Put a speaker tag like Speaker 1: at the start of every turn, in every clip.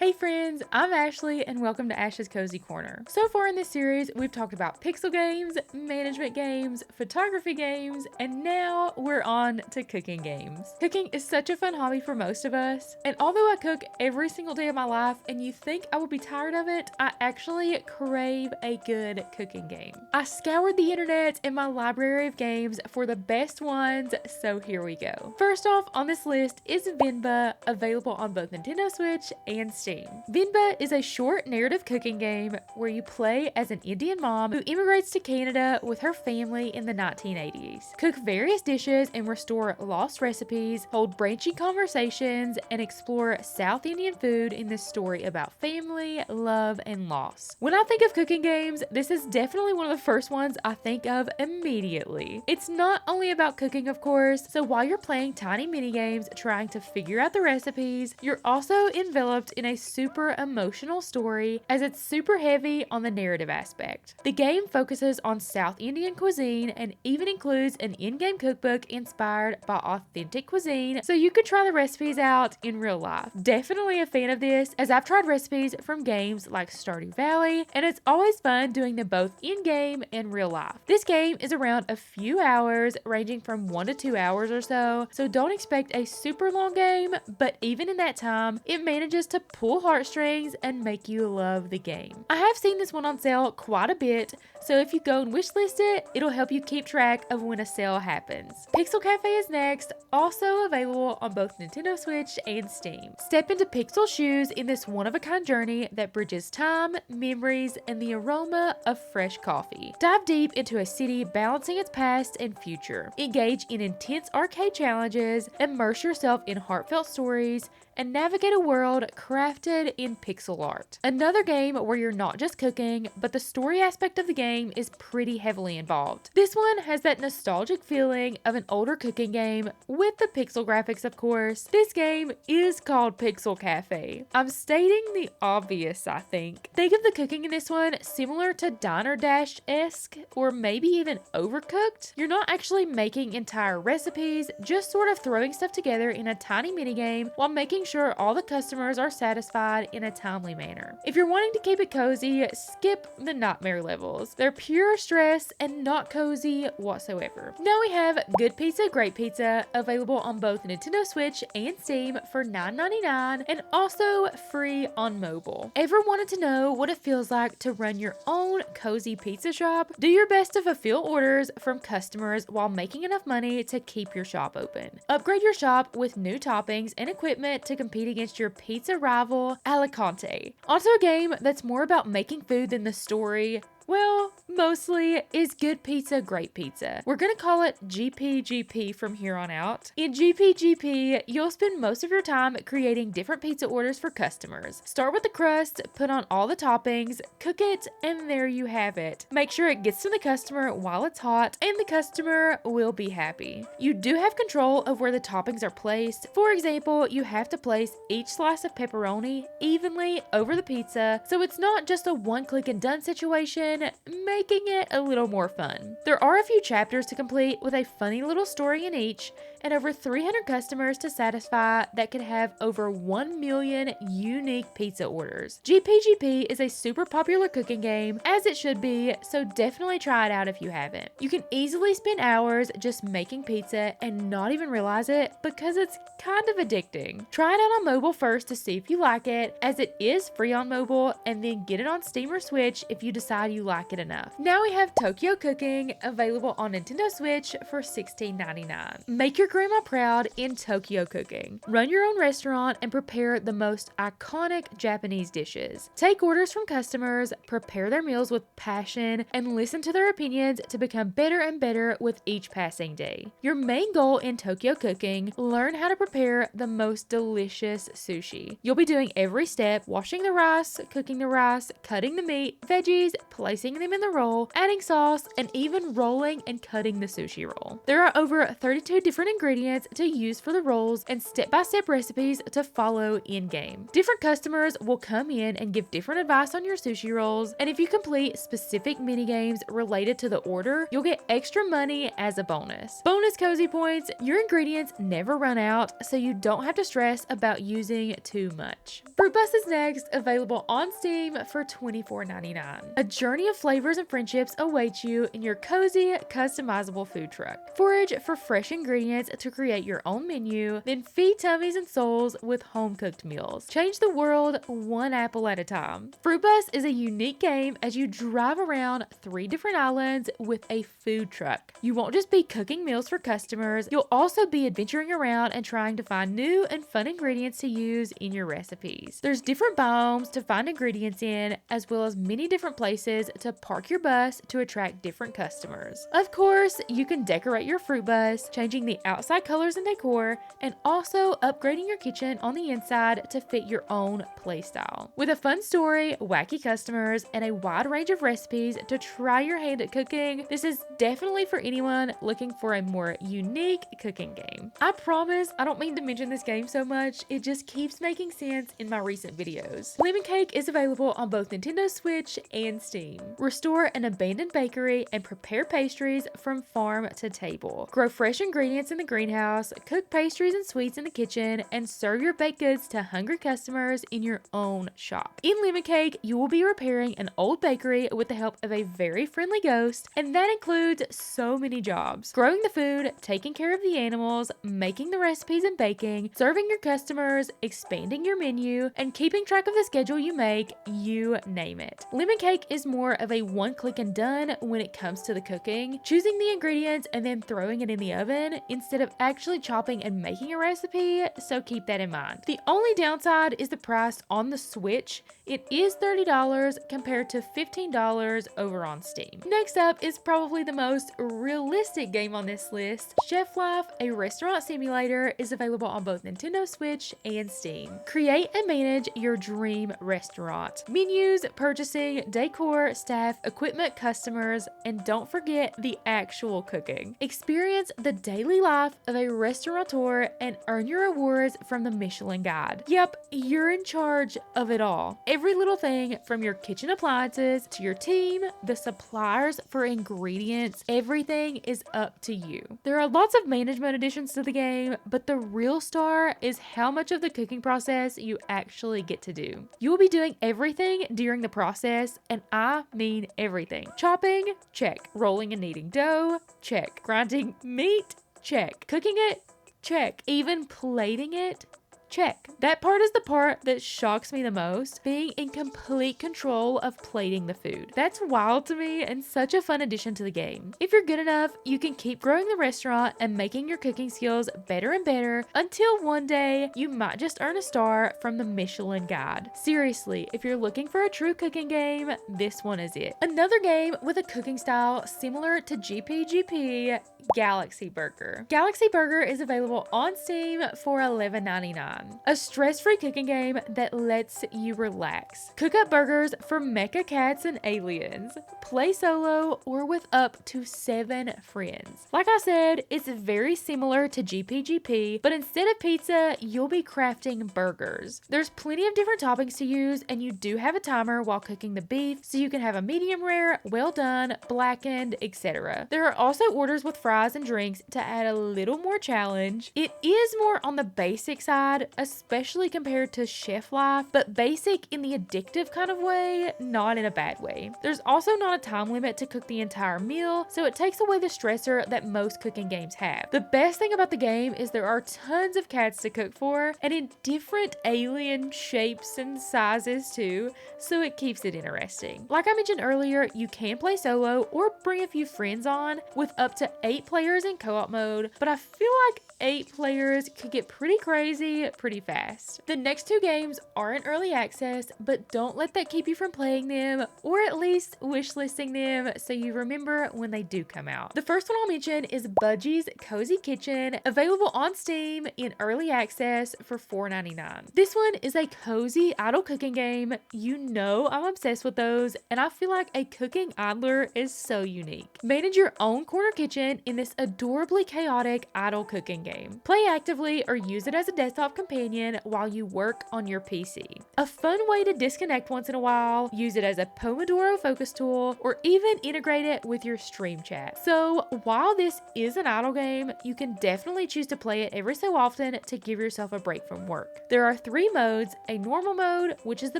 Speaker 1: Hey friends, I'm Ashley and welcome to Ash's Cozy Corner. So far in this series, we've talked about pixel games, management games, photography games, and now we're on to cooking games. Cooking is such a fun hobby for most of us, and although I cook every single day of my life and you think I will be tired of it, I actually crave a good cooking game. I scoured the internet and my library of games for the best ones, so here we go. First off on this list is Venba, available on both Nintendo Switch and Steam. Venba is a short narrative cooking game where you play as an Indian mom who immigrates to Canada with her family in the 1980s. Cook various dishes and restore lost recipes, hold branching conversations, and explore South Indian food in this story about family, love, and loss. When I think of cooking games, this is definitely one of the first ones I think of immediately. It's not only about cooking, of course, so while you're playing tiny mini games trying to figure out the recipes, you're also enveloped in a super emotional story as it's super heavy on the narrative aspect. The game focuses on South Indian cuisine and even includes an in-game cookbook inspired by authentic cuisine, so you can try the recipes out in real life. Definitely a fan of this, as I've tried recipes from games like Stardew Valley, and it's always fun doing them both in-game and real life. This game is around a few hours, ranging from 1 to 2 hours or so don't expect a super long game, but even in that time, it manages to pull heartstrings and make you love the game. I have seen this one on sale quite a bit, so if you go and wishlist it, it'll help you keep track of when a sale happens. Pixel Cafe is next, also available on both Nintendo Switch and Steam. Step into Pixel shoes in this one-of-a-kind journey that bridges time, memories, and the aroma of fresh coffee. Dive deep into a city balancing its past and future. Engage in intense arcade challenges, immerse yourself in heartfelt stories, and navigate a world crafted in pixel art. Another game where you're not just cooking, but the story aspect of the game is pretty heavily involved. This one has that nostalgic feeling of an older cooking game with the pixel graphics, of course. This game is called Pixel Cafe. I'm stating the obvious, I think. Think of the cooking in this one similar to Diner Dash-esque, or maybe even Overcooked. You're not actually making entire recipes, just sort of throwing stuff together in a tiny minigame while making sure all the customers are satisfied in a timely manner. If you're wanting to keep it cozy, skip the nightmare levels. They're pure stress and not cozy whatsoever. Now we have Good Pizza, Great Pizza, available on both Nintendo Switch and Steam for $9.99 and also free on mobile. Ever wanted to know what it feels like to run your own cozy pizza shop? Do your best to fulfill orders from customers while making enough money to keep your shop open. Upgrade your shop with new toppings and equipment to compete against your pizza rival, Alicante. Also a game that's more about making food than the story. Well, mostly, is Good Pizza, Great Pizza. We're gonna call it GPGP from here on out. In GPGP, you'll spend most of your time creating different pizza orders for customers. Start with the crust, put on all the toppings, cook it, and there you have it. Make sure it gets to the customer while it's hot, and the customer will be happy. You do have control of where the toppings are placed. For example, you have to place each slice of pepperoni evenly over the pizza, so it's not just a one-click and done situation, making it a little more fun. There are a few chapters to complete with a funny little story in each, and over 300 customers to satisfy that could have over 1 million unique pizza orders. GPGP is a super popular cooking game, as it should be, so definitely try it out if you haven't. You can easily spend hours just making pizza and not even realize it because it's kind of addicting. Try it out on mobile first to see if you like it, as it is free on mobile, and then get it on Steam or Switch if you decide you like it enough. Now we have Tokyo Cooking, available on Nintendo Switch for $16.99. Make your grandma proud in Tokyo Cooking. Run your own restaurant and prepare the most iconic Japanese dishes. Take orders from customers, prepare their meals with passion, and listen to their opinions to become better and better with each passing day. Your main goal in Tokyo Cooking: learn how to prepare the most delicious sushi. You'll be doing every step: washing the rice, cooking the rice, cutting the meat, veggies, placing them in the roll, adding sauce, and even rolling and cutting the sushi roll. There are over 32 different ingredients to use for the rolls and step-by-step recipes to follow in-game. Different customers will come in and give different advice on your sushi rolls, and if you complete specific mini-games related to the order, you'll get extra money as a bonus. Bonus cozy points, your ingredients never run out, so you don't have to stress about using too much. Fruitbus is next, available on Steam for $24.99. A journey of flavors and friendships awaits you in your cozy, customizable food truck. Forage for fresh ingredients to create your own menu, then feed tummies and souls with home-cooked meals. Change the world one apple at a time. Fruitbus is a unique game as you drive around 3 different islands with a food truck. You won't just be cooking meals for customers, you'll also be adventuring around and trying to find new and fun ingredients to use in your recipes. There's different biomes to find ingredients in, as well as many different places to park your bus to attract different customers. Of course, you can decorate your fruit bus, changing the outside colors and decor, and also upgrading your kitchen on the inside to fit your own playstyle. With a fun story, wacky customers, and a wide range of recipes to try your hand at cooking, this is definitely for anyone looking for a more unique cooking game. I promise I don't mean to mention this game so much, it just keeps making sense in my recent videos. Lemon Cake is available on both Nintendo Switch and Steam. Restore an abandoned bakery and prepare pastries from farm to table. Grow fresh ingredients in the greenhouse, cook pastries and sweets in the kitchen, and serve your baked goods to hungry customers in your own shop. In Lemon Cake, you will be repairing an old bakery with the help of a very friendly ghost, and that includes so many jobs. Growing the food, taking care of the animals, making the recipes and baking, serving your customers, expanding your menu, and keeping track of the schedule you make, you name it. Lemon Cake is more of a one-click and done when it comes to the cooking, choosing the ingredients and then throwing it in the oven instead of actually chopping and making a recipe, so keep that in mind. The only downside is the price on the Switch. It is $30 compared to $15 over on Steam. Next up is probably the most realistic game on this list. Chef Life, a restaurant simulator, is available on both Nintendo Switch and Steam. Create and manage your dream restaurant. Menus, purchasing, decor, staff, equipment, customers, and don't forget the actual cooking. Experience the daily life of a restaurateur and earn your rewards from the Michelin Guide. Yep, you're in charge of it all. Every little thing from your kitchen appliances to your team, the suppliers for ingredients, everything is up to you. There are lots of management additions to the game, but the real star is how much of the cooking process you actually get to do. You will be doing everything during the process, and I mean everything. Chopping? Check. Rolling and kneading dough? Check. Grinding meat? Check. Cooking it? Check. Even plating it? Check. That part is the part that shocks me the most, being in complete control of plating the food. That's wild to me and such a fun addition to the game. If you're good enough, you can keep growing the restaurant and making your cooking skills better and better until one day you might just earn a star from the Michelin Guide. Seriously, if you're looking for a true cooking game, this one is it. Another game with a cooking style similar to GPGP, Galaxy Burger. Galaxy Burger is available on Steam for $11.99. A stress-free cooking game that lets you relax. Cook up burgers for mecha cats and aliens. Play solo or with up to 7 friends. Like I said, it's very similar to GPGP, but instead of pizza, you'll be crafting burgers. There's plenty of different toppings to use, and you do have a timer while cooking the beef, so you can have a medium rare, well done, blackened, etc. There are also orders with fries and drinks to add a little more challenge. It is more on the basic side, especially compared to Chef Life, but basic in the addictive kind of way, not in a bad way. There's also not a time limit to cook the entire meal, so it takes away the stressor that most cooking games have. The best thing about the game is there are tons of cats to cook for, and in different alien shapes and sizes too, so it keeps it interesting. Like I mentioned earlier, you can play solo or bring a few friends on with up to 8 players in co-op mode, but I feel like 8 players could get pretty crazy pretty fast. The next two games are in early access, but don't let that keep you from playing them, or at least wishlisting them so you remember when they do come out. The first one I'll mention is Budgie's Cozy Kitchen, available on Steam in early access for $4.99. This one is a cozy idle cooking game. You know I'm obsessed with those, and I feel like a cooking idler is so unique. Manage your own corner kitchen in this adorably chaotic idle cooking game. Play actively or use it as a desktop companion while you work on your PC. A fun way to disconnect once in a while, use it as a Pomodoro focus tool, or even integrate it with your stream chat. So while this is an idle game, you can definitely choose to play it every so often to give yourself a break from work. There are 3 modes: a normal mode, which is the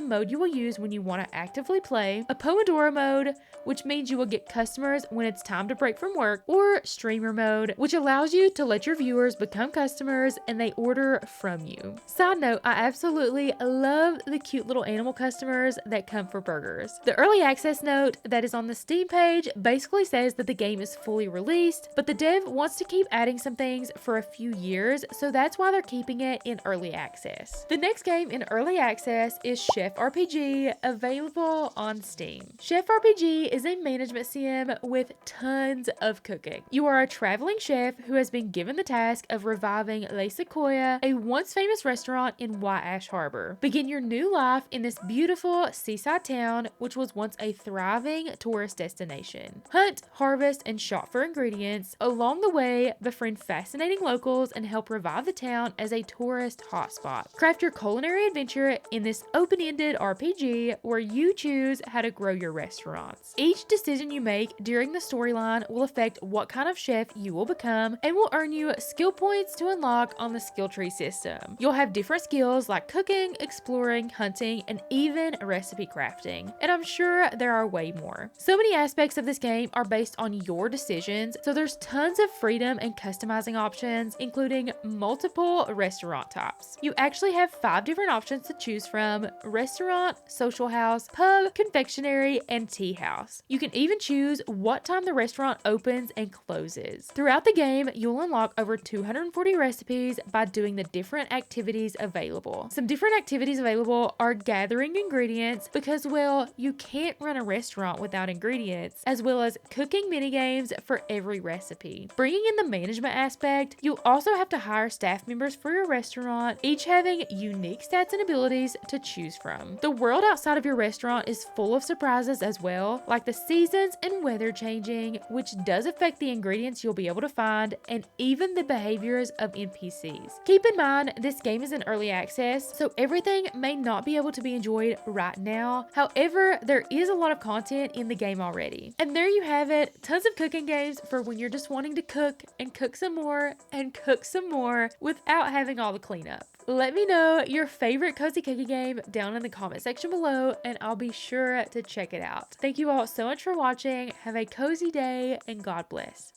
Speaker 1: mode you will use when you want to actively play, a Pomodoro mode, which means you will get customers when it's time to break from work, or streamer mode, which allows you to let your viewers become customers and they order from you. Side note, I absolutely love the cute little animal customers that come for burgers. The early access note that is on the Steam page basically says that the game is fully released, but the dev wants to keep adding some things for a few years, so that's why they're keeping it in early access. The next game in early access is Chef RPG, available on Steam. Chef RPG is a management sim with tons of cooking. You are a traveling chef who has been given the task of reviving Le Sequoia, a once famous restaurant in White Ash Harbor. Begin your new life in this beautiful seaside town, which was once a thriving tourist destination. Hunt, harvest, and shop for ingredients. Along the way, befriend fascinating locals and help revive the town as a tourist hotspot. Craft your culinary adventure in this open-ended RPG where you choose how to grow your restaurants. Each decision you make during the storyline will affect what kind of chef you will become and will earn you skill points to unlock on the skill tree system. You'll have different skills like cooking, exploring, hunting, and even recipe crafting. And I'm sure there are way more. So many aspects of this game are based on your decisions, so there's tons of freedom and customizing options, including multiple restaurant types. You actually have 5 different options to choose from: restaurant, social house, pub, confectionery, and tea house. You can even choose what time the restaurant opens and closes. Throughout the game, you'll unlock over 240 recipes by doing the different activities available. Some different activities available are gathering ingredients, because, well, you can't run a restaurant without ingredients, as well as cooking mini games for every recipe. Bringing in the management aspect, you'll also have to hire staff members for your restaurant, each having unique stats and abilities to choose from. The world outside of your restaurant is full of surprises as well, like the seasons and weather changing, which does affect the ingredients you'll be able to find, and even the behaviors of NPCs. Keep in mind, this game is in early access, so everything may not be able to be enjoyed right now. However, there is a lot of content in the game already. And there you have it, tons of cooking games for when you're just wanting to cook and cook some more and cook some more without having all the cleanup. Let me know your favorite cozy cookie game down in the comment section below, and I'll be sure to check it out. Thank you all so much for watching. Have a cozy day, and God bless.